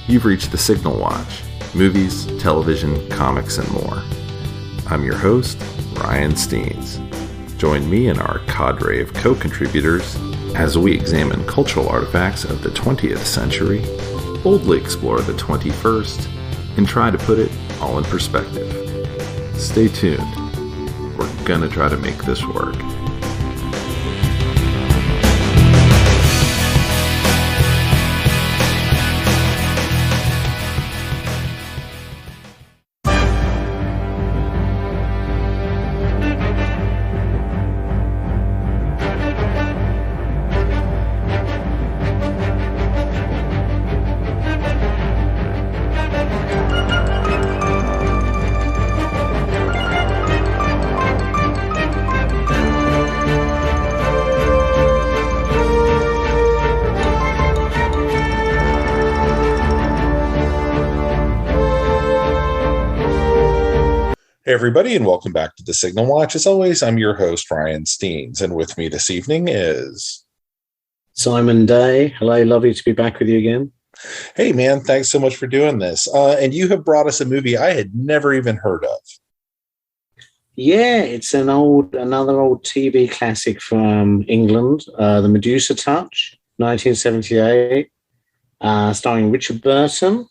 You've reached the Signal Watch, movies, television, comics, and more. I'm your host, Ryan Steens. Join me and our cadre of co-contributors as we examine cultural artifacts of the 20th century, boldly explore the 21st, and try to put it all in perspective. Stay tuned. We're gonna try to make this work. Hey everybody, and welcome back to the Signal Watch. As always, I'm your host, Ryan Steens, and with me this evening is Simon Day. Hello, lovely to be back with you again. Hey man, thanks so much for doing this. And you have brought us a movie I had never even heard of. Yeah, it's another old TV classic from England, the Medusa Touch, 1978, starring Richard Burton,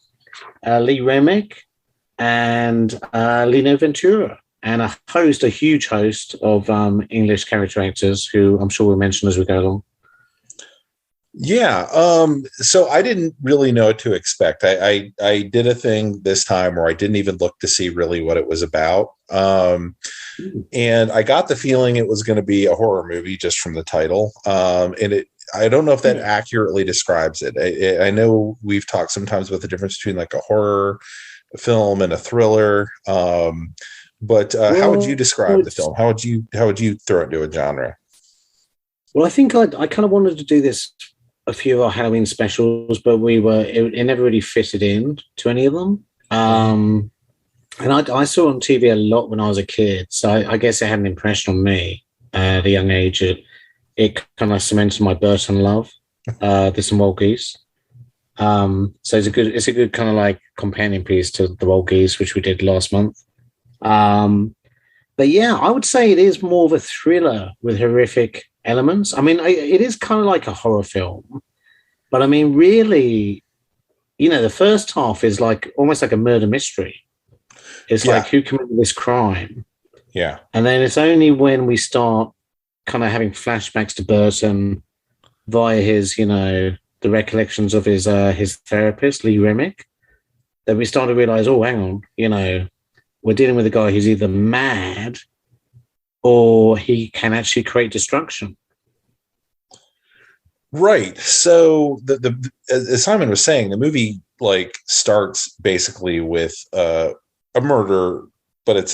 Lee Remick, and Lino Ventura, and a huge host of English character actors who I'm sure we'll mention as we go along. Yeah, so I didn't really know what to expect. I did a thing this time where I didn't even look to see really what it was about. And I got the feeling it was going to be a horror movie just from the title. And I don't know if that accurately describes it. I know we've talked sometimes about the difference between like a horror film and a thriller, but how would you describe the film? How would you throw it into a genre? Well, I think I kind of wanted to do this a few of our Halloween specials, but it never really fitted in to any of them. And I saw it on TV a lot when I was a kid, so I guess it had an impression on me at a young age. It kind of cemented my Burton love. This and Wild Geese. So it's a good kind of like companion piece to the Wild Geese, which we did last month. But yeah, I would say it is more of a thriller with horrific elements. I mean, it is kind of like a horror film, but I mean, really, the first half is like almost like a murder mystery. It's like who committed this crime? Yeah. And then it's only when we start kind of having flashbacks to Burton via his, the recollections of his therapist, Lee Remick, that we start to realize, oh, hang on, we're dealing with a guy who's either mad or he can actually create destruction. Right. So as Simon was saying, the movie starts basically with a murder, but it's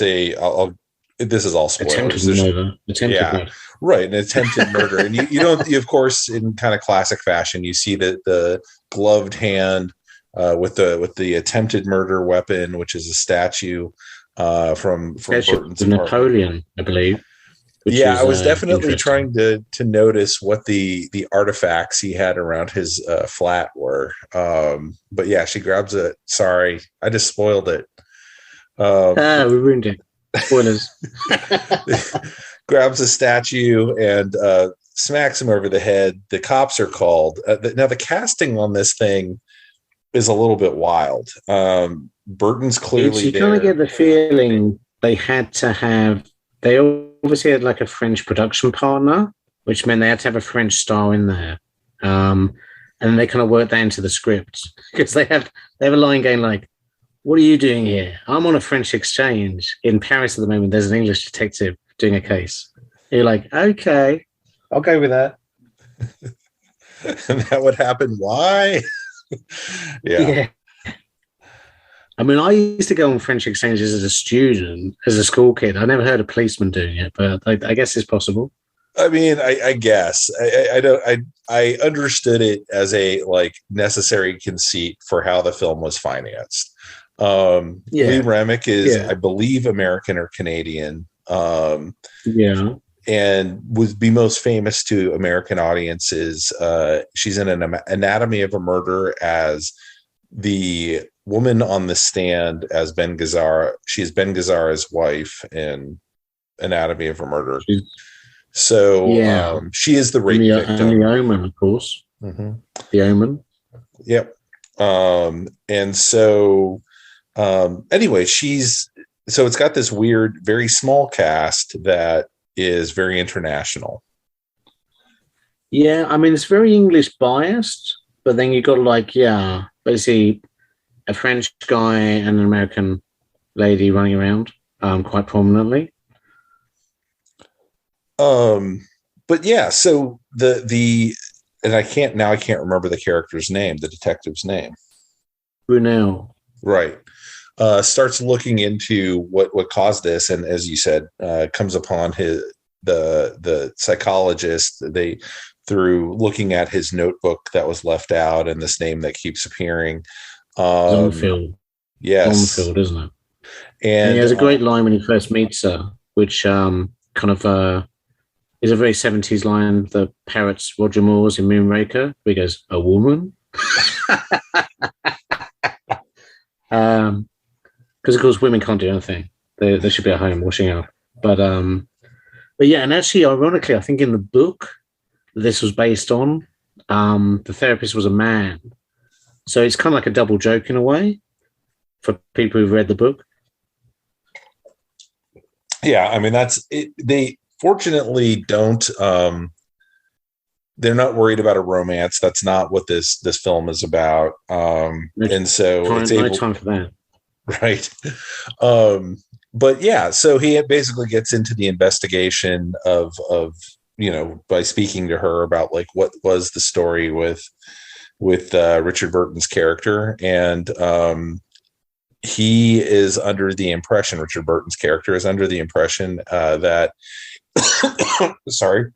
this is all spoilers. Attempted murder. Right, an attempted murder. And you of course, in kind of classic fashion, you see the gloved hand with the attempted murder weapon, which is a statue from Burton's Napoleon, I believe. Yeah, I was definitely trying to notice what the artifacts he had around his flat were. But yeah, she grabs it. Sorry, I just spoiled it. We ruined it. Spoilers. Grabs a statue and smacks him over the head. The cops are called. Now the casting on this thing is a little bit wild. Burton's clearly you kind of get the feeling they obviously had like a French production partner, which meant they had to have a French star in there. And they kind of worked that into the script because they have a line going like, "What are you doing here? I'm on a French exchange in Paris at the moment. There's an English detective doing a case." And you're like, okay, I'll go with that. And that would happen. Why? Yeah. I mean, I used to go on French exchanges as a student, as a school kid. I never heard of policemen doing it, but I guess it's possible. I mean, I guess I understood it as a necessary conceit for how the film was financed. Lee Remick is, I believe, American or Canadian. And would be most famous to American audiences. She's in an Anatomy of a Murder as the woman on the stand as Ben Gazzara, she's Ben Gazzara's wife in Anatomy of a Murder. So she is the rape victim. And the Omen, of course. Mm-hmm. The Omen. Yep. And so anyway, so it's got this weird, very small cast that is very international. Yeah, I mean, it's very English biased, but then you got basically a French guy and an American lady running around quite prominently. But yeah, so and I can't remember the character's name, the detective's name. Brunel. Right. Starts looking into what caused this, and as you said, comes upon the psychologist through looking at his notebook that was left out and this name that keeps appearing. Zonfield. Yes. Zonfield, isn't it? And he has a great line when he first meets her, which kind of is a very 70s line that parrots Roger Moore's in Moonraker, where he goes, "A woman?" Because of course women can't do anything. They should be at home washing up. But yeah, and actually, ironically, I think in the book this was based on, the therapist was a man. So it's kind of like a double joke in a way for people who've read the book. Yeah, I mean, that's it. They fortunately don't. They're not worried about a romance. That's not what this film is about. And so it's no time for that. Right. But yeah, so he basically gets into the investigation of by speaking to her about like what was the story with Richard Burton's character, and he is under the impression, Richard Burton's character is under the impression that sorry,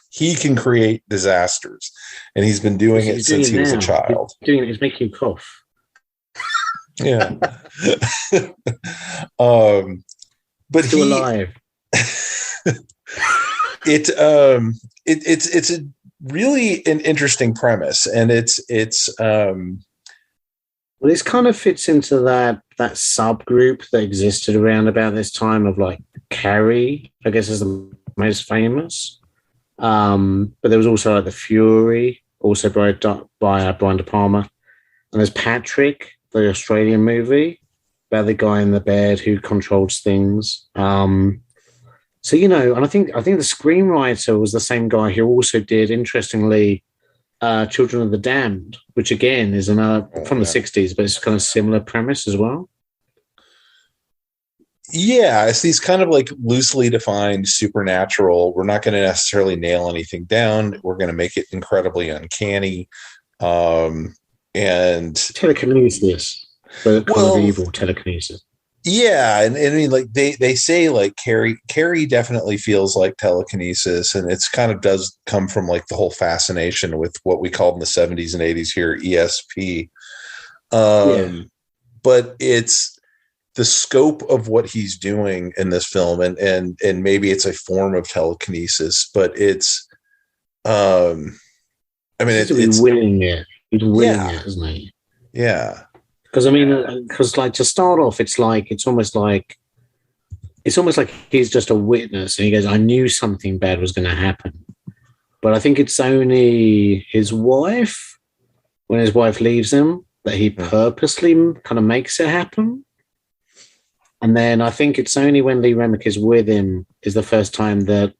he can create disasters, and he's been doing it since he was a child. He's making you cough. Yeah. But still alive. It's a really an interesting premise, and it's well, this kind of fits into that subgroup that existed around about this time of like Carrie, I guess, is the most famous. But there was also like The Fury, also by Brian De Palma, and there's Patrick, the Australian movie about the guy in the bed who controls things. So and I think the screenwriter was the same guy who also did, interestingly, Children of the Damned, which again is another from the 60s, but it's kind of similar premise as well. Yeah, it's these kind of like loosely defined supernatural. We're not going to necessarily nail anything down. We're going to make it incredibly uncanny. And telekinesis, but kind of evil telekinesis. Yeah, and I mean, like they say, like Carrie definitely feels like telekinesis, and it's kind of does come from like the whole fascination with what we called in the 70s and 80s here ESP. But it's the scope of what he's doing in this film, and maybe it's a form of telekinesis, but it's I mean, it's winning it. He's winning it, isn't he? Yeah. Because like to start off, it's almost like he's just a witness, and he goes, "I knew something bad was going to happen," but I think it's only his wife, when his wife leaves him, that he purposely kind of makes it happen. And then I think it's only when Lee Remick is with him is the first time that,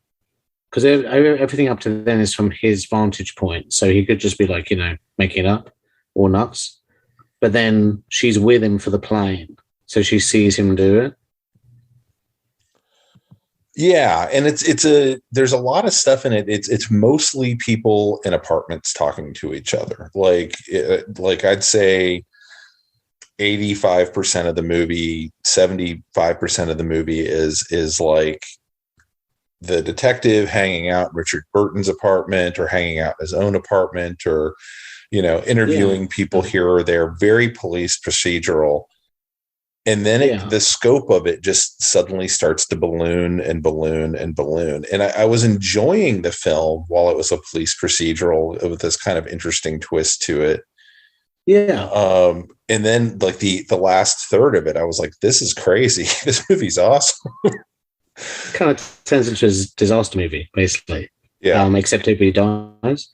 because everything up to then is from his vantage point, so he could just be like, making it up or nuts. But then she's with him for the plane, so she sees him do it. Yeah, and there's a lot of stuff in it. It's mostly people in apartments talking to each other. Like I'd say 85% of the movie, 75% of the movie is like the detective hanging out in Richard Burton's apartment, or hanging out in his own apartment, or interviewing people here or there, very police procedural. And then the scope of it just suddenly starts to balloon and balloon and balloon. And I was enjoying the film while it was a police procedural with this kind of interesting twist to it. Yeah. And then like the last third of it, I was like, this is crazy. This movie's awesome. Kind of turns into a disaster movie, basically. Yeah. Except everybody dies.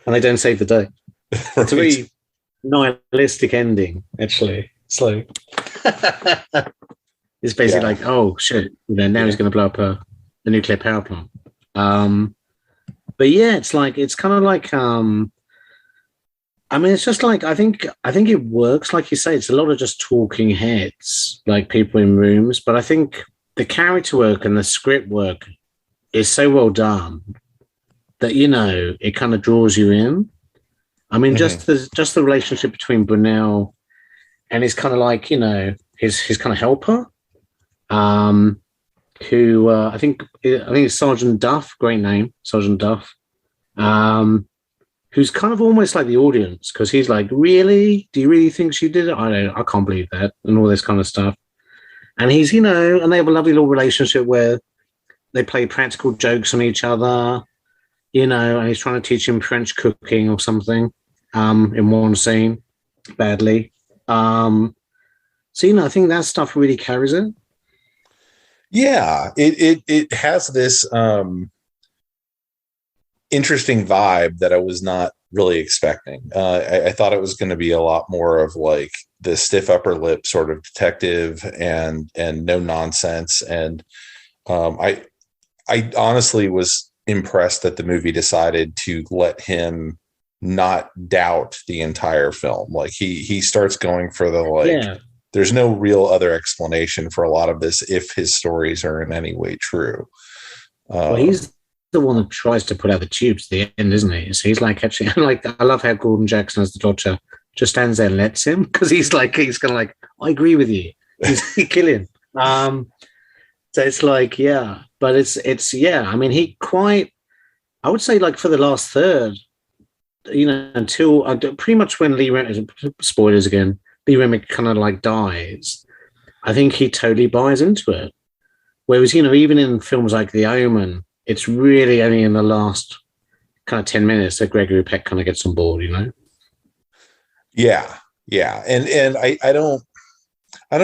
And they don't save the day. Right. It's a very nihilistic ending, actually. So it's basically like, oh shit, now he's going to blow up the nuclear power plant. But yeah, it's kind of like, I mean, it's just like I think it works, like you say. It's a lot of just talking heads, like people in rooms. But I think the character work and the script work is so well done that it kind of draws you in. I mean, just the relationship between Brunel and his kind of like his kind of helper, who I think is Sergeant Duff. Great name, Sergeant Duff. Who's kind of almost like the audience, because he's like, really? Do you really think she did it? I can't believe that, and all this kind of stuff. And he's, and they have a lovely little relationship where they play practical jokes on each other, and he's trying to teach him French cooking or something in one scene, badly. So, I think that stuff really carries it. Yeah, it has this interesting vibe that I was not really expecting. I thought it was going to be a lot more of like the stiff upper lip sort of detective and no nonsense. And I honestly was impressed that the movie decided to let him not doubt the entire film. Like he starts going for the there's no real other explanation for a lot of this if his stories are in any way true. Well, he's the one that tries to put out the tubes at the end, isn't he? So he's like, actually, I love how Gordon Jackson as the Dodger just stands there and lets him, because he's kind of like, I agree with you. He's killing. So it's like, yeah, but it's yeah. I mean, I would say like for the last third, until pretty much when Lee Remick, spoilers again, Lee Remick kind of like dies, I think he totally buys into it. Whereas, even in films like The Omen, it's really only in the last kind of 10 minutes that Gregory Peck kind of gets on board, Yeah. Yeah. And I don't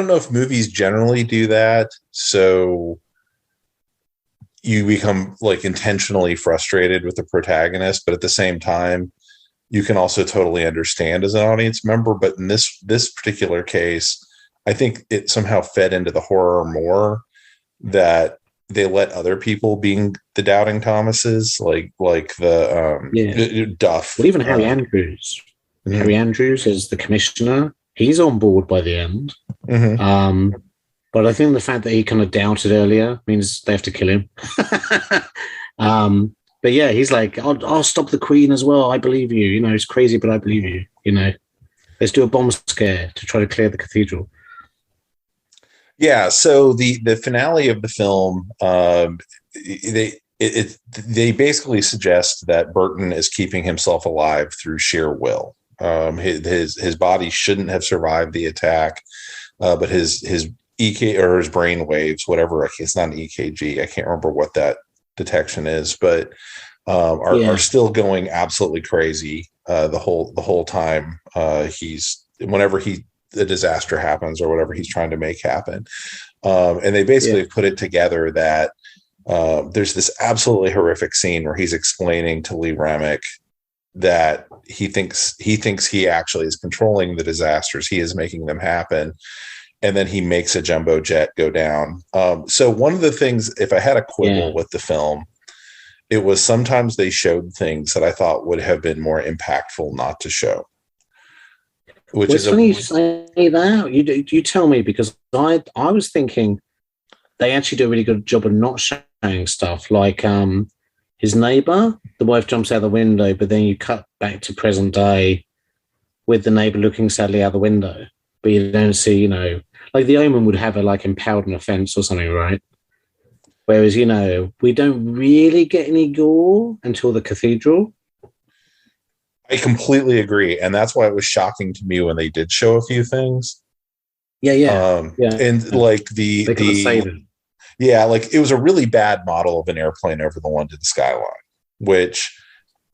know if movies generally do that. So you become like intentionally frustrated with the protagonist, but at the same time, you can also totally understand as an audience member. But in this particular case, I think it somehow fed into the horror more, that they let other people being the doubting Thomases, like the Duff. Well, even Harry Andrews. Mm-hmm. Harry Andrews is the commissioner. He's on board by the end. Mm-hmm. But I think the fact that he kind of doubted earlier means they have to kill him. But yeah, he's like, I'll stop the Queen as well. I believe you. It's crazy, but I believe you. Let's do a bomb scare to try to clear the cathedral. Yeah, so the finale of the film, they basically suggest that Burton is keeping himself alive through sheer will. His body shouldn't have survived the attack, but his EK or his brain waves, whatever, it's not an EKG. I can't remember what that detection is, but are still going absolutely crazy the whole time. Whenever the disaster happens or whatever he's trying to make happen. And they basically put it together that there's this absolutely horrific scene where he's explaining to Lee Remick that he thinks he actually is controlling the disasters. He is making them happen. And then he makes a jumbo jet go down. So one of the things, if I had a quibble with the film, it was sometimes they showed things that I thought would have been more impactful not to show. Which is funny you say that. You tell me, because I was thinking they actually do a really good job of not showing stuff like his neighbor, the wife jumps out the window, but then you cut back to present day with the neighbor looking sadly out the window, but you don't see, like The Omen would have impaled on a fence or something, right? Whereas, we don't really get any gore until the cathedral. I completely agree. And that's why it was shocking to me when they did show a few things. And like like it was a really bad model of an airplane over the London skyline, which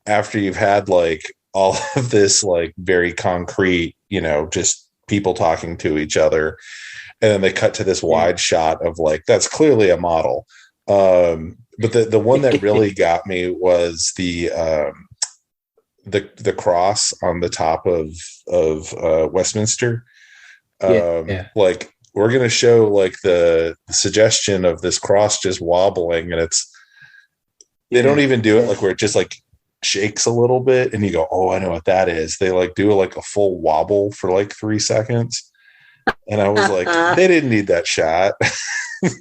after you've had like all of this like very concrete, just people talking to each other. And then they cut to this wide shot of like, that's clearly a model. But the one that really got me was the cross on the top of Westminster. Like, we're going to show like the suggestion of this cross just wobbling, and they don't even do it like where it just like shakes a little bit and you go, oh, I know what that is. They like do like a full wobble for like 3 seconds. And I was like, they didn't need that shot.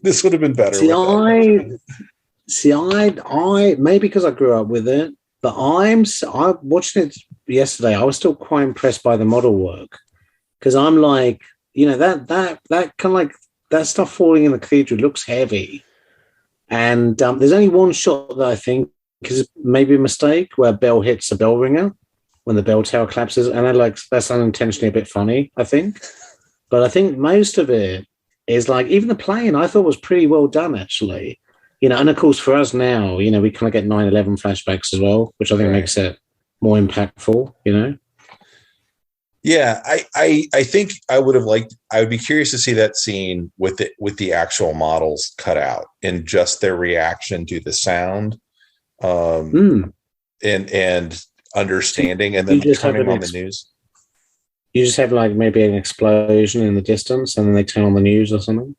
This would have been better. I maybe because I grew up with it, but I watched it yesterday. I was still quite impressed by the model work, because I'm like, that kind of like that stuff falling in the cathedral looks heavy, and there's only one shot that I think is maybe a mistake, where a bell hits a bell ringer when the bell tower collapses, and that's unintentionally a bit funny, I think. But I think most of it is like, even the plane I thought was pretty well done, actually. And of course for us now, we kind of get 9/11 flashbacks as well, which I think makes it more impactful, Yeah, I think I would be curious to see that scene with the actual models cut out and just their reaction to the sound, and understanding, and then turning on the news. You just have like maybe an explosion in the distance, and then they turn on the news or something.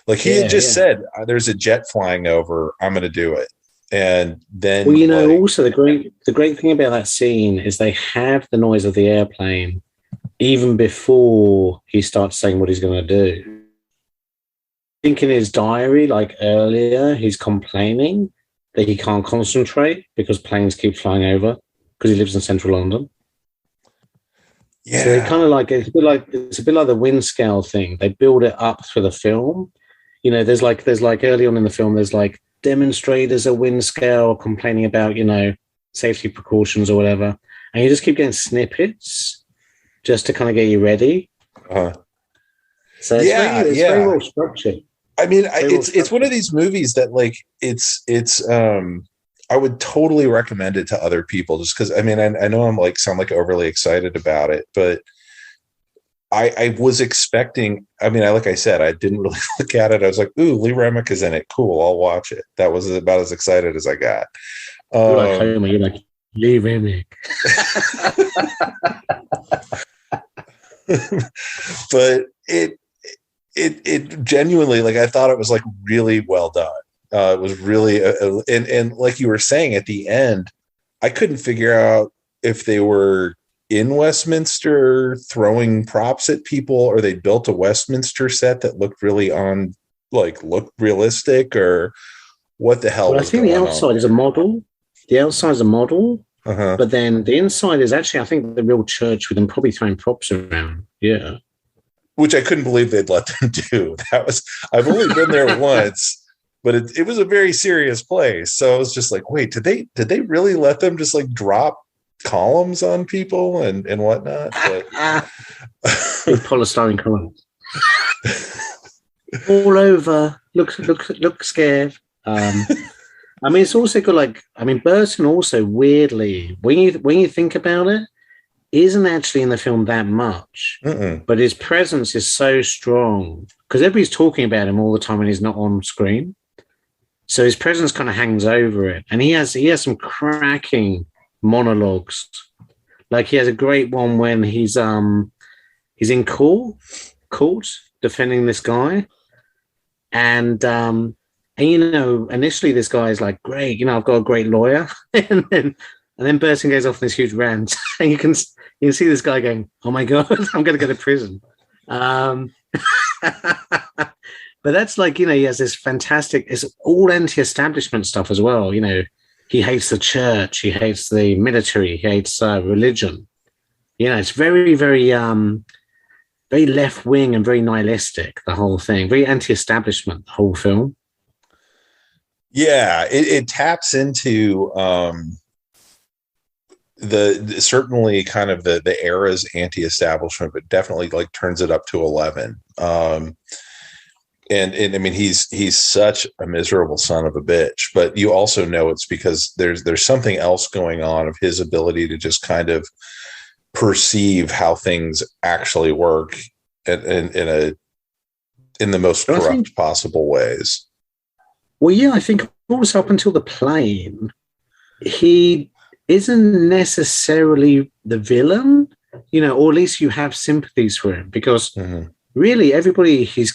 Like he had just said, there's a jet flying over, I'm going to do it. And then, also the great thing about that scene is they have the noise of the airplane even before he starts saying what he's going to do. I think in his diary, like earlier, he's complaining that he can't concentrate because planes keep flying over, because he lives in central London. Yeah. So they kind of like, it's a bit like the wind scale thing. They build it up through the film. There's like early on in the film, there's like demonstrators at wind scale complaining about, safety precautions or whatever. And you just keep getting snippets just to kind of get you ready. So it's very well structured. I mean, it's one of these movies that like, I would totally recommend it to other people, just because, I mean, I know I'm like, sound like overly excited about it, but I was expecting, like I said, I didn't really look at it. I was like, ooh, Lee Remick is in it. Cool. I'll watch it. That was about as excited as I got. You're like Homer. You're like, Lee Remick. But it genuinely, like, I thought it was like really well done. It was really, and like you were saying at the end, I couldn't figure out if they were in Westminster throwing props at people, or they built a Westminster set that looked looked realistic, or what the hell. I think the outside is a model. The outside is a model, but then the inside is actually, I think, the real church with them probably throwing props around. Yeah. Which I couldn't believe they'd let them do. I've only been there once, but it was a very serious place. So I was just like, wait, did they really let them just like drop columns on people and whatnot? But big polystyrene columns all over. Look scared. It's also got Burton also, weirdly, when you think about it, isn't actually in the film that much, but his presence is so strong because everybody's talking about him all the time when he's not on screen. So his presence kind of hangs over it, and he has some cracking monologues. Like he has a great one when he's in court defending this guy, and initially this guy is like, great, I've got a great lawyer, and then Burton goes off on this huge rant, and you can see this guy going, oh my god, I'm going to go to prison. But that's like, he has this fantastic, it's all anti-establishment stuff as well. He hates the church, he hates the military, he hates religion. It's very, very, very left wing and very nihilistic, the whole thing, very anti-establishment, the whole film. Yeah, it taps into the certainly kind of the era's anti-establishment, but definitely like turns it up to 11. and I mean, he's such a miserable son of a bitch, but you also know it's because there's something else going on of his ability to just kind of perceive how things actually work in the most corrupt possible ways. Well, yeah, I think also up until the plane, he isn't necessarily the villain, or at least you have sympathies for him, because really everybody he's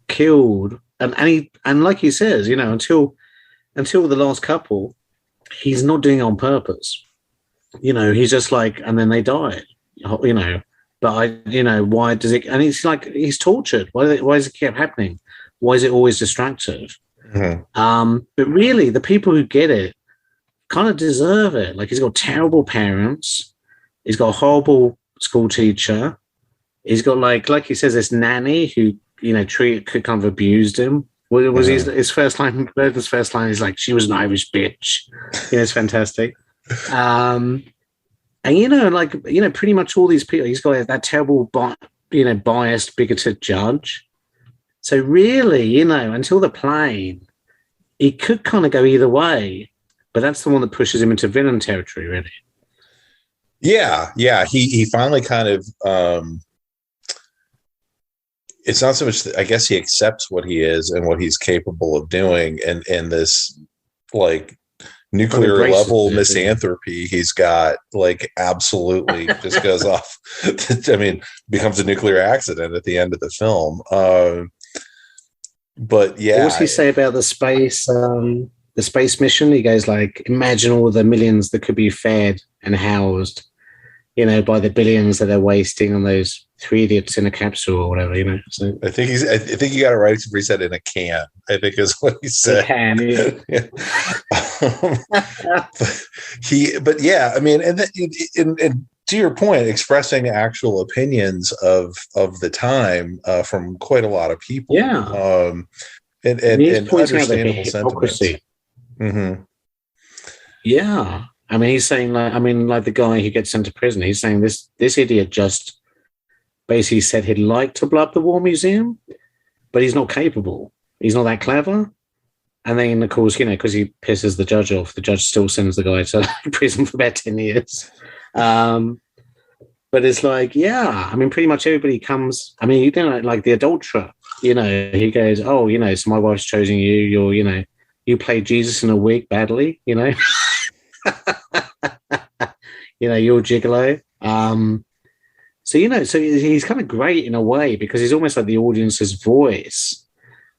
killed, and like he says, until the last couple, he's not doing it on purpose. He's just like, and then they died, but why does it? And it's like he's tortured. Why does it keep happening? Why is it always destructive? But really, the people who get it kind of deserve it. Like, he's got terrible parents, he's got a horrible school teacher, he's got like he says, this nanny who could kind of abused him. What was his first line? Burton's first line is like, she was an Irish bitch. It's fantastic. And pretty much all these people, he's got that terrible biased, bigoted judge. So really, until the plane, he could kind of go either way, but that's the one that pushes him into villain territory, really. Yeah. He finally kind of, it's not so much that, I guess he accepts what he is and what he's capable of doing, and this like nuclear level misanthropy he's got, like, absolutely just goes off. I mean, becomes a nuclear accident at the end of the film. But yeah, what does he say about the space mission? He goes like, imagine all the millions that could be fed and housed, by the billions that they're wasting on those 3 idiots in a capsule or whatever, So I think you got it right. He said in a can, I think is what he said. A can, yeah. But yeah, I mean, and to your point, expressing actual opinions of the time from quite a lot of people. Yeah. And understandable sentiments. Yeah. I mean, he's saying like the guy who gets sent to prison, he's saying this idiot just basically said he'd like to blow up the War Museum, but he's not capable. He's not that clever. And then, of course, because he pisses the judge off, the judge still sends the guy to prison for about 10 years. But it's like, yeah, I mean, pretty much everybody comes. I mean, like the adulterer, he goes, oh, so my wife's chosen you. You played Jesus in a wig badly, you're gigolo. So he's kind of great in a way, because he's almost like the audience's voice.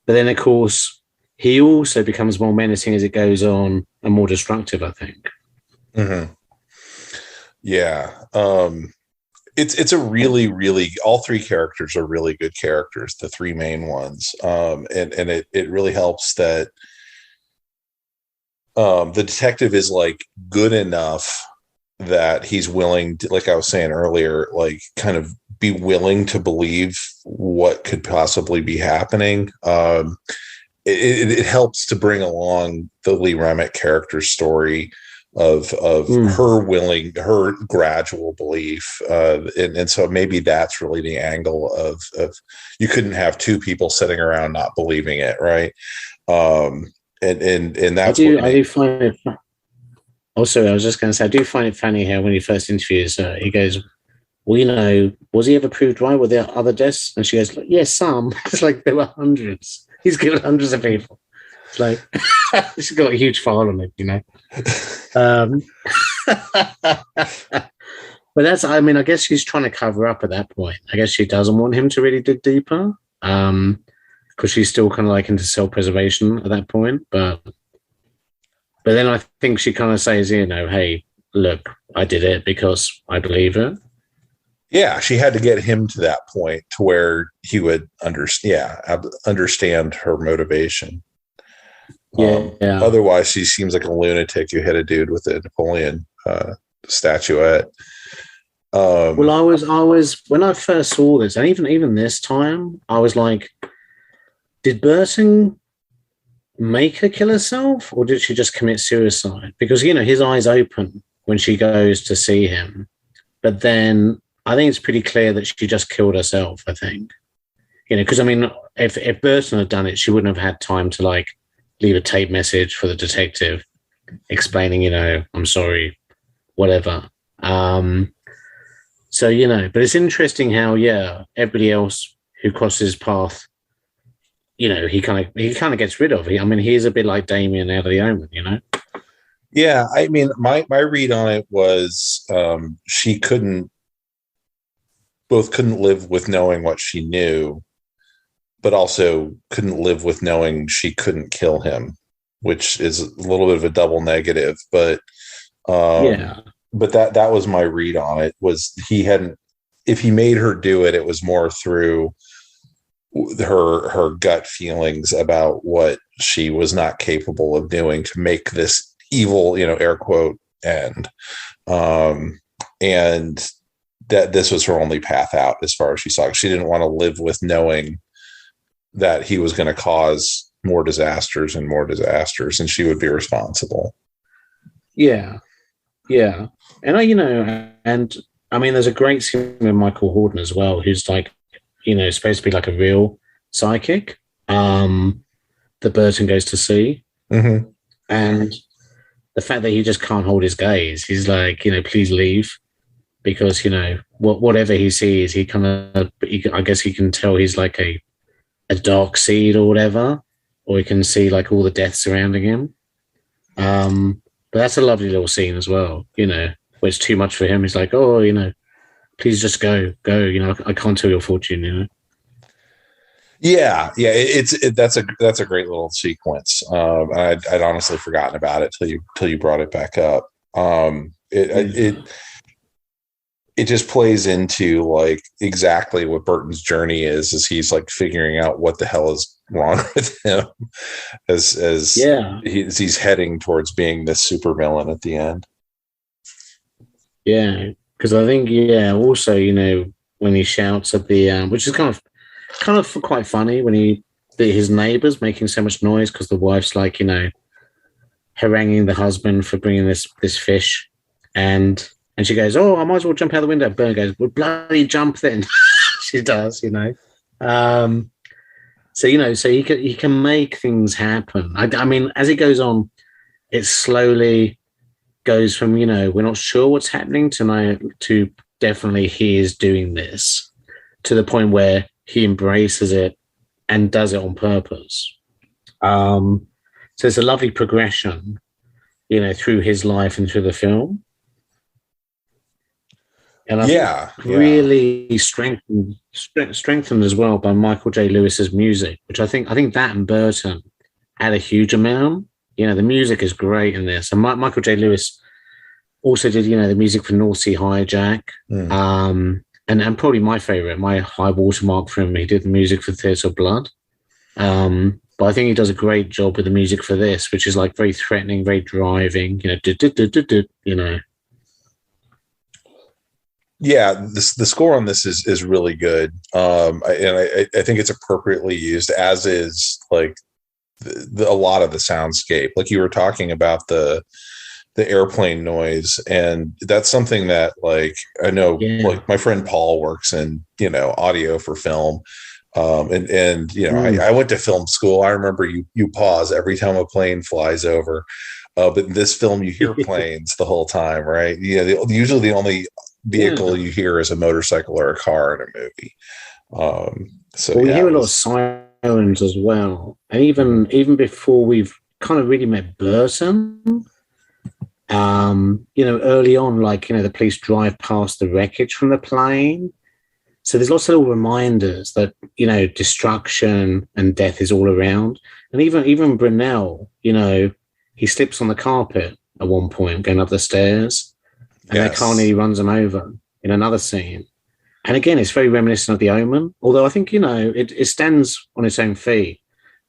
But then, of course, he also becomes more menacing as it goes on and more destructive, I think. Yeah. It's a really, really, all three characters are really good characters, the three main ones. And it really helps that the detective is like good enough that he's willing to, like I was saying earlier, like kind of be willing to believe what could possibly be happening. It helps to bring along the Lee Remick character story of her gradual belief. And so maybe that's really the angle of you couldn't have two people sitting around not believing it. Right. And that's I do find it. Also, I was just going to say, I do find it funny how when he first interviews her, he goes, well, was he ever proved right with the other deaths? And she goes, yes, some. It's like there were hundreds. He's killed hundreds of people. It's like, she's got a huge file on it, But that's, I mean, I guess she's trying to cover up at that point. I guess she doesn't want him to really dig deeper, because she's still kind of like into self-preservation at that point. But then I think she kind of says, hey, look, I did it because I believe it. Yeah, she had to get him to that point to where he would understand her motivation. Yeah. Otherwise, she seems like a lunatic. You hit a dude with a Napoleon statuette. Well, I was when I first saw this, and even this time, I was like, did Burton make her kill herself, or did she just commit suicide? Because his eyes open when she goes to see him, but then I think it's pretty clear that she just killed herself. I think because I mean, if Burton had done it, she wouldn't have had time to like leave a tape message for the detective explaining, I'm sorry, whatever. So, but it's interesting how, everybody else who crosses his path, he kind of gets rid of. I mean, he's a bit like Damien out of The Omen, Yeah, I mean, my read on it was she couldn't live with knowing what she knew, but also couldn't live with knowing she couldn't kill him, which is a little bit of a double negative. But but that was my read on it. Was if he made her do it, it was more through her gut feelings about what she was not capable of doing to make this evil, air quote, end. And that this was her only path out as far as she saw. She didn't want to live with knowing that he was going to cause more disasters, and she would be responsible. Yeah. Yeah. And and I mean, there's a great scene with Michael Hordern as well, who's like, supposed to be like a real psychic, that Burton goes to see. Mm-hmm. And the fact that he just can't hold his gaze, he's like, please leave. Because, whatever he sees, I guess he can tell he's like a dark seed or whatever, or he can see like all the death surrounding him. But that's a lovely little scene as well, where it's too much for him. He's like, oh, please just go, I can't tell your fortune, Yeah. That's a great little sequence. I'd honestly forgotten about it till you brought it back up. It just plays into like exactly what Burton's journey is he's like figuring out what the hell is wrong with him as he's heading towards being this super villain at the end. Yeah, because I think also when he shouts at the which is kind of quite funny when his neighbors making so much noise because the wife's like haranguing the husband for bringing this fish, and she goes, oh, I might as well jump out the window. Burton goes, well, bloody jump then. She does, so so he can make things happen. I mean, as it goes on, it slowly goes from we're not sure what's happening to definitely he is doing this, to the point where he embraces it and does it on purpose. So it's a lovely progression, through his life and through the film. And I think really strengthened as well by Michael J. Lewis's music, which I think that and Burton had a huge amount. The music is great in this. And Michael J. Lewis also did, the music for North Sea Hijack. And probably my favorite, my high watermark for him, he did the music for Theatre of Blood. But I think he does a great job with the music for this, which is like very threatening, very driving, Yeah, the score on this is really good, and I think it's appropriately used, as is like a lot of the soundscape. Like you were talking about the airplane noise, and that's something that like I know, like my friend Paul works in audio for film, and I went to film school. I remember you pause every time a plane flies over, but in this film you hear planes the whole time, right? Usually the only vehicle you hear is a motorcycle or a car in a movie. We hear a lot of sirens as well, and even before we've kind of really met Burton, early on, like the police drive past the wreckage from the plane, so there's lots of little reminders that destruction and death is all around. And even Brunel, he slips on the carpet at one point going up the stairs. And Carney runs him over in another scene. And again, it's very reminiscent of The Omen, although I think, it stands on its own feet.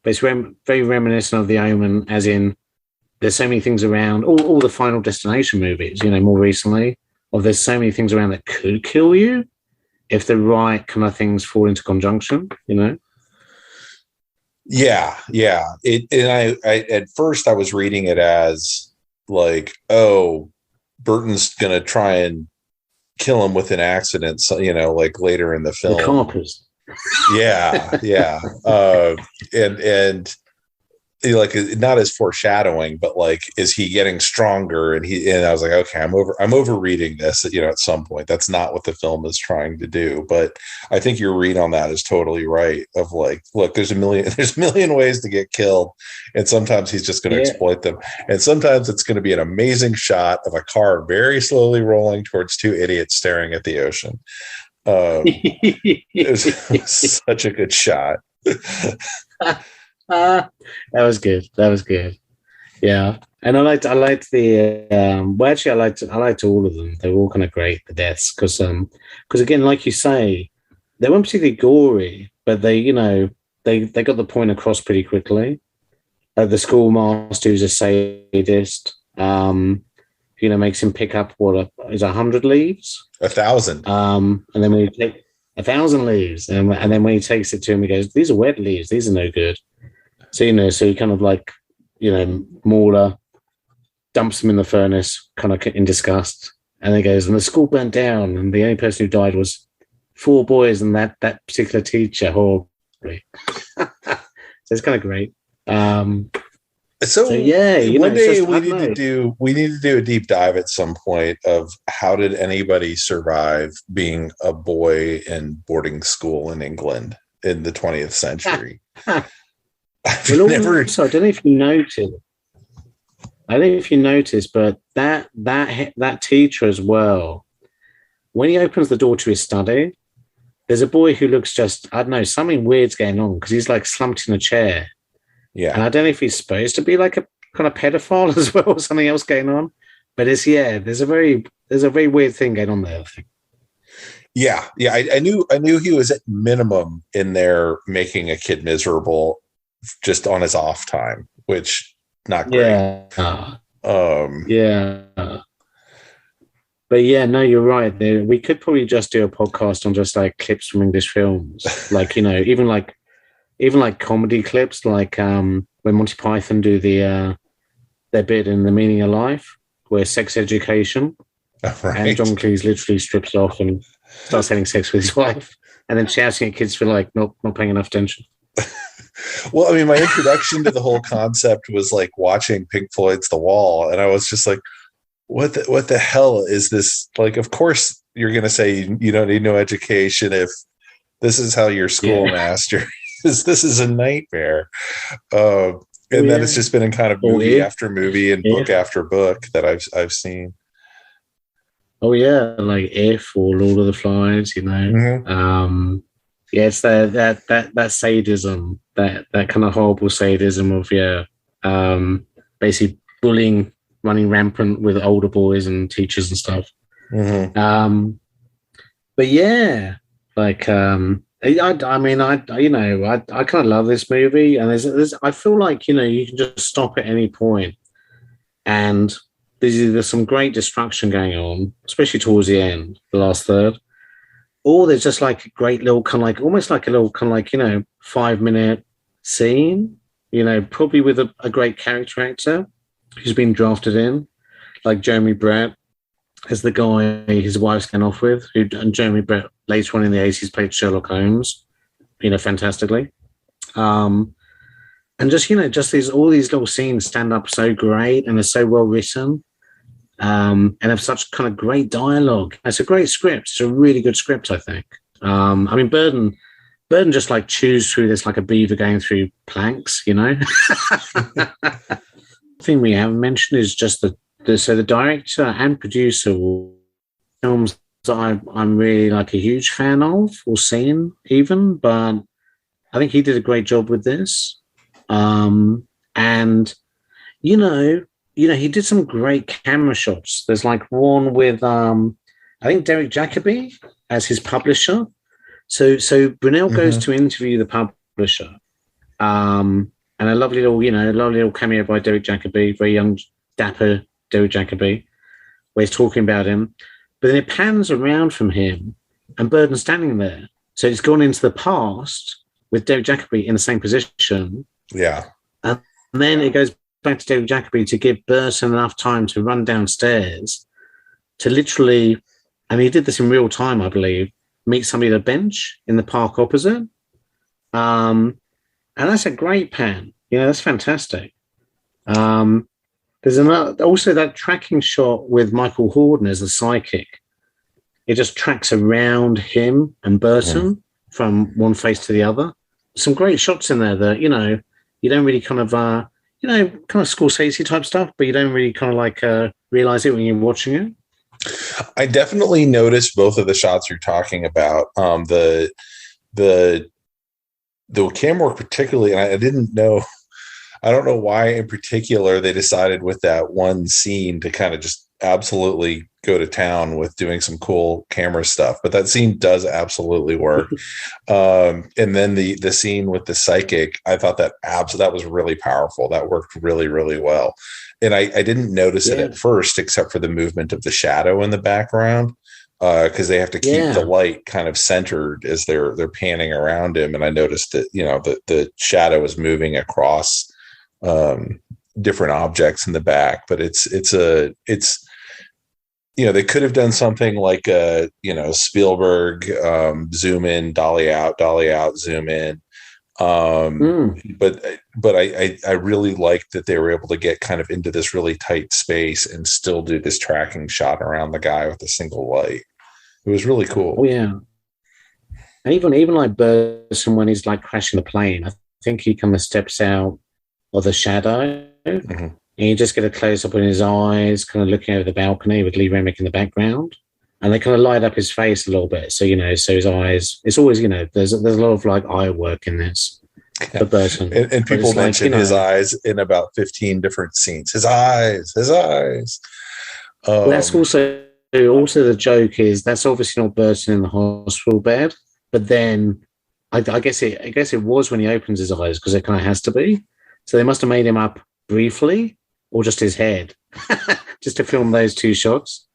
But it's very reminiscent of The Omen, as in there's so many things around, all the Final Destination movies, more recently, there's so many things around that could kill you if the right kind of things fall into conjunction, Yeah. And I at first I was reading it as like, oh, Burton's going to try and kill him with an accident, like later in the film. The Carpers. Yeah. And like, not as foreshadowing, but like, is he getting stronger? And I was like, okay, I'm over reading this, at some point. That's not what the film is trying to do. But I think your read on that is totally right. Of like, look, there's a million ways to get killed. And sometimes he's just going to exploit them. And sometimes it's going to be an amazing shot of a car very slowly rolling towards two idiots staring at the ocean. It was such a good shot. That was good. Yeah, and I liked the I liked all of them. They were all kind of great, the deaths, because again, like you say, they weren't particularly gory, but they got the point across pretty quickly. The schoolmaster, who's a sadist, makes him pick up 100 leaves, 1,000, and then when he take 1,000 leaves, and then when he takes it to him, he goes, "These are wet leaves. These are no good." So so he kind of like, Mauler dumps him in the furnace, kind of in disgust, and then goes, "And the school burnt down, and the only person who died was 4 boys and that particular teacher." Horribly. So it's kind of great. So yeah, one day we need to do a deep dive at some point of how did anybody survive being a boy in boarding school in England in the 20th century. Well, also, I don't know if you noticed, but that teacher as well, when he opens the door to his study, there's a boy who looks just, I don't know, something weird's going on because he's like slumped in a chair. Yeah. And I don't know if he's supposed to be like a kind of pedophile as well or something else going on. But there's a very weird thing going on there, I think. Yeah. I knew he was at minimum in there making a kid miserable just on his off time, which not great. Yeah. But yeah, no, you're right. We could probably just do a podcast on just like clips from English films, like even like comedy clips, like when Monty Python do their bit in The Meaning of Life, where sex education, right. And John Cleese literally strips off and starts having sex with his wife, and then shouting at kids for like not paying enough attention. Well, I mean, my introduction to the whole concept was like watching Pink Floyd's The Wall, and I was just like, what the hell is this? Like, of course you're going to say you don't need no education if this is how your schoolmaster is. This is a nightmare. And then it's just been in kind of movie after movie and book after book that I've seen. Oh yeah, like If or Lord of the Flies, Mm-hmm. It's that sadism, that kind of horrible sadism of basically bullying, running rampant with older boys and teachers and stuff. Mm-hmm. But yeah, like I kind of love this movie, and there's I feel like you can just stop at any point, and there's some great destruction going on, especially towards the end, the last third. Or there's just like a great little kind of like almost like a little kind of like 5-minute scene, probably with a great character actor who's been drafted in, like Jeremy Brett as the guy his wife's going off with, and Jeremy Brett later on in the 80s played Sherlock Holmes, fantastically. And just all these little scenes stand up so great and are so well written. And have such kind of great dialogue. It's a great script. It's a really good script, I think. I mean, Burton just like chews through this like a beaver going through planks, The thing we haven't mentioned is just the director and producer of films that I'm really like a huge fan of or seen even, but I think he did a great job with this. And he did some great camera shots. There's like one with I think Derek Jacobi as his publisher. So Brunel goes to interview the publisher. And a lovely little cameo by Derek Jacobi, very young, dapper Derek Jacobi, where he's talking about him. But then it pans around from him and Burton's standing there. So it's gone into the past with Derek Jacobi in the same position. Yeah. And then it goes back to David Jacobi to give Burton enough time to run downstairs to literally, and he did this in real time, I believe, meet somebody at a bench in the park opposite. And that's a great pan. That's fantastic. There's also that tracking shot with Michael Hordern as the psychic. It just tracks around him and Burton from one face to the other. Some great shots in there that, you don't really kind of kind of Scorsese type stuff, but you don't really kind of like realize it when you're watching it. I definitely noticed both of the shots you're talking about. The camera work particularly, and I didn't know, I don't know why in particular they decided with that one scene to kind of just absolutely go to town with doing some cool camera stuff, but that scene does absolutely work. And then the scene with the psychic, I thought that was really powerful. That worked really, really well. And I didn't notice it at first, except for the movement of the shadow in the background, because they have to keep the light kind of centered as they're panning around him. And I noticed that, the shadow is moving across different objects in the back, but it's they could have done something like Spielberg, zoom in, dolly out, zoom in. But I really liked that they were able to get kind of into this really tight space and still do this tracking shot around the guy with a single light. It was really cool. Oh yeah. And even like Burton, when he's like crashing the plane, I think he kind of steps out of the shadow. Mm-hmm. And you just get a close up on his eyes, kind of looking over the balcony with Lee Remick in the background. And they kind of light up his face a little bit. So, so his eyes, it's always, there's a lot of like eye work in this for Burton. And people mention his eyes in about 15 different scenes. His eyes. Well, that's also the joke is that's obviously not Burton in the hospital bed. But then I guess it was when he opens his eyes because it kind of has to be. So they must have made him up briefly or just his head just to film those two shots.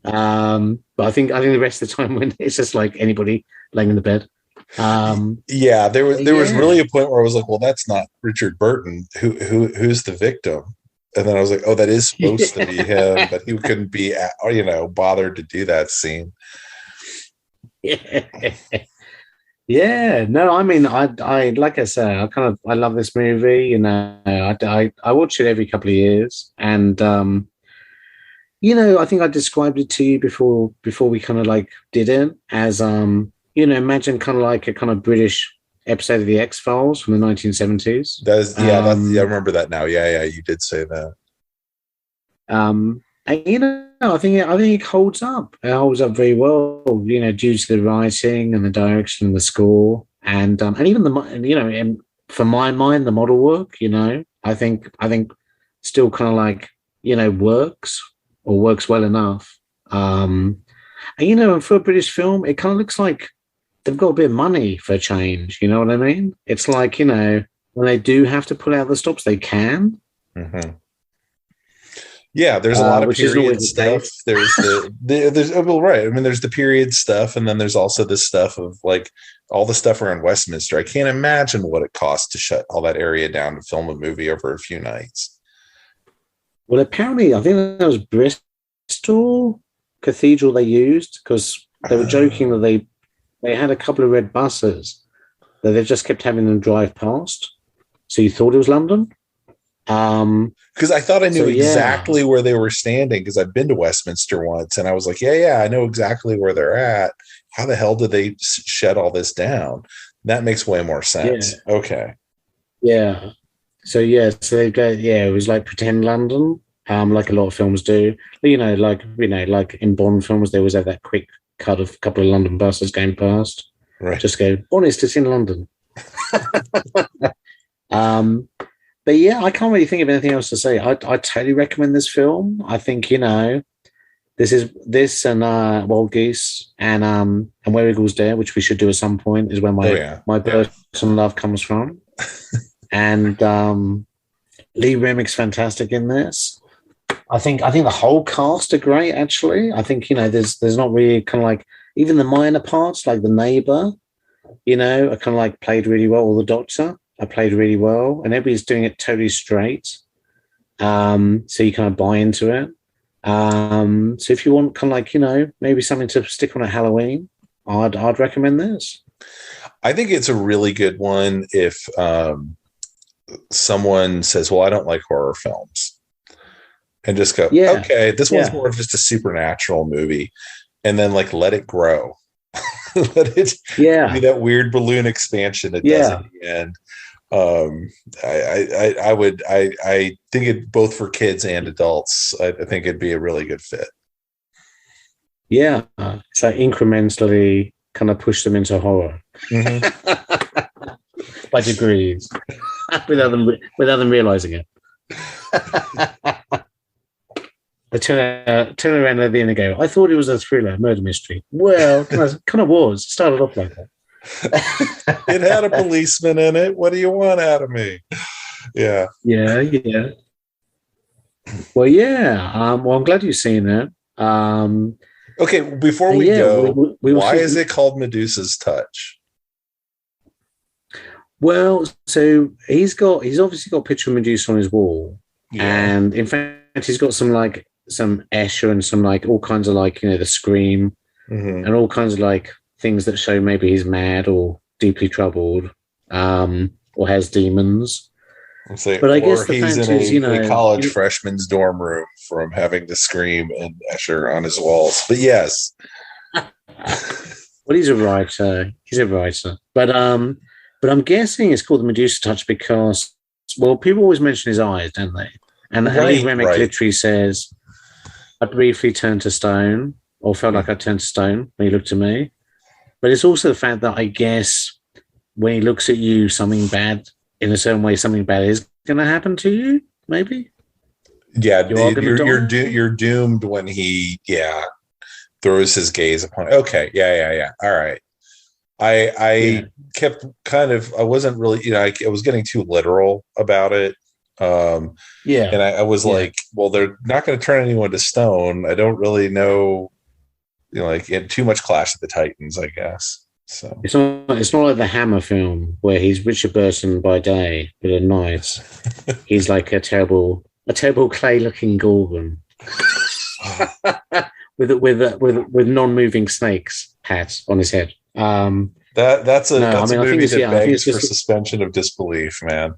But I think the rest of the time when it's just like anybody laying in the bed. There was really a point where I was like, well, that's not Richard Burton. Who's the victim? And then I was like, oh, that is supposed to be him, but he couldn't be, bothered to do that scene. Yeah, no, I mean, I like I say, I love this movie. I watch it every couple of years, and I think I described it to you before we kind of like did it as imagine kind of like a kind of British episode of the X-Files from the 1970s. I remember that now. Yeah, you did say that. And I think it holds up. It holds up very well, due to the writing and the direction and the score, and even and for my mind, the model work. I think still kind of like works well enough. And for a British film, it kind of looks like they've got a bit of money for a change. You know what I mean? It's like when they do have to pull out the stops, they can. Mm-hmm. Yeah, there's a lot of period stuff. There's right. I mean, there's the period stuff, and then there's also this stuff of like all the stuff around Westminster. I can't imagine what it costs to shut all that area down to film a movie over a few nights. Well, apparently, I think that was Bristol Cathedral they used because they were joking that they had a couple of red buses that they just kept having them drive past. So you thought it was London? Because I thought I knew exactly where they were standing because I've been to Westminster once and I was like, I know exactly where they're at. How the hell did they shut all this down? That makes way more sense. Yeah. Okay. Yeah. So they go, it was like pretend London, like a lot of films do. Like in Bond films, they always have that quick cut of a couple of London buses going past. Right. Just go, honest, it's in London. But I can't really think of anything else to say. I totally recommend this film. I think this and Wild Geese and Where Eagles Dare, which we should do at some point, is where my Burton love comes from. And Lee Remick's fantastic in this. I think the whole cast are great. Actually, I think there's not really kind of like even the minor parts like the neighbor, are kind of like played really well. Or the doctor. I played really well, and everybody's doing it totally straight. So you kind of buy into it. So if you want kind of like, maybe something to stick on at Halloween, I'd recommend this. I think it's a really good one if someone says, well, I don't like horror films, and just go, okay, this one's more of just a supernatural movie, and then like let it grow. Let it be that weird balloon expansion it does at the end. I think it both for kids and adults. I think it'd be a really good fit. Yeah, it's like incrementally kind of push them into horror by degrees, without them realizing it. I turn around at the end and go, I thought it was a thriller, murder mystery. Well, it kind of was. It started off like that. It had a policeman in it. What do you want out of me? Yeah. Well, well, I'm glad you've seen that. Okay, before we go, why is it called Medusa's Touch? Well, so he's obviously got a picture of Medusa on his wall, and in fact, he's got some Escher and some like all kinds of like, the Scream and all kinds of like things that show maybe he's mad or deeply troubled, or has demons. But I guess the fact is, a college freshman's dorm room from having to Scream and Escher on his walls. But yes, well, he's a writer. But I'm guessing it's called the Medusa Touch because, well, people always mention his eyes, don't they? And Remick literally says, "I briefly turned to stone, or felt like I turned to stone when he looked at me." But it's also the fact that I guess when he looks at you, something bad. In a certain way, something bad is going to happen to you, maybe? Yeah, you're doomed when he, throws his gaze upon it. Okay, yeah. All right. I kept I wasn't really, I was getting too literal about it. And I was like, well, they're not going to turn anyone to stone. I don't really know, too much Clash of the Titans, I guess. So it's not like the Hammer film where he's Richard Burton by day, but at night he's like a terrible clay-looking Gorgon with non-moving snakes hat on his head. That's a movie that begs for suspension of disbelief, man.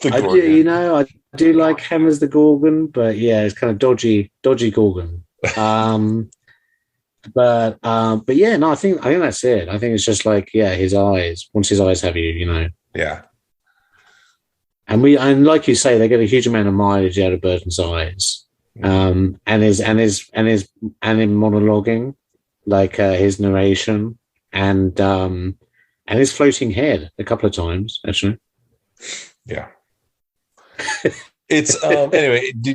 I do like Hammer's the Gorgon, but it's kind of dodgy Gorgon. But yeah, no, I think that's it. I think it's just like, his eyes. Once his eyes have you, Yeah. And like you say, they get a huge amount of mileage out of Burton's eyes. And his monologuing, like his narration and his floating head a couple of times, actually. Yeah. It's anyway. Do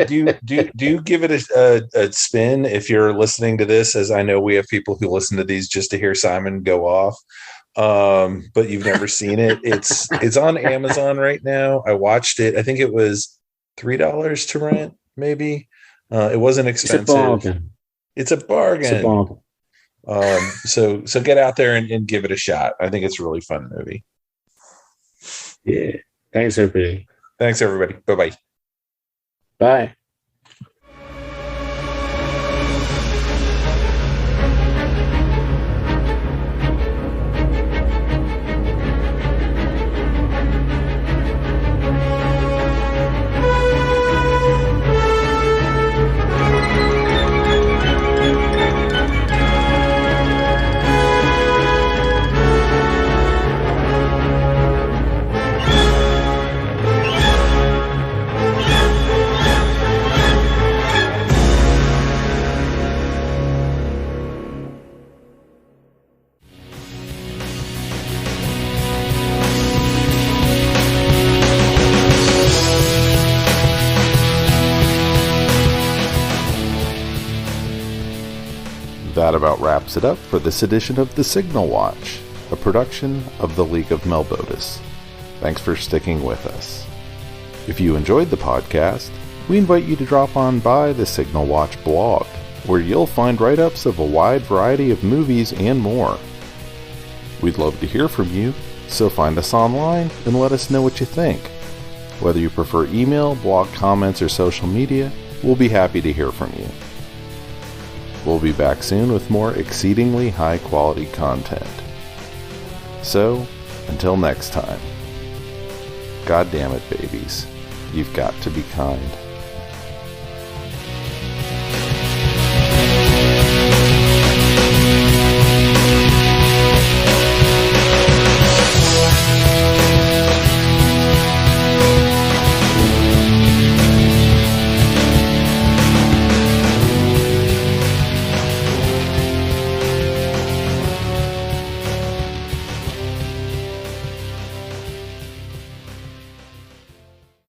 you give it a spin if you're listening to this? As I know we have people who listen to these just to hear Simon go off, but you've never seen it. It's on Amazon right now. I watched it. I think it was $3 to rent. Maybe it wasn't expensive. It's a bargain. So get out there and give it a shot. I think it's a really fun movie. Yeah. Thanks, everybody. Bye-bye. Bye. That about wraps it up for this edition of The Signal Watch, a production of the League of Melbotus. Thanks for sticking with us. If you enjoyed the podcast, we invite you to drop on by the Signal Watch blog, where you'll find write-ups of a wide variety of movies and more. We'd love to hear from you, so find us online and let us know what you think. Whether you prefer email, blog comments, or social media, we'll be happy to hear from you. We'll be back soon with more exceedingly high quality content. So, until next time, God damn it, babies, you've got to be kind.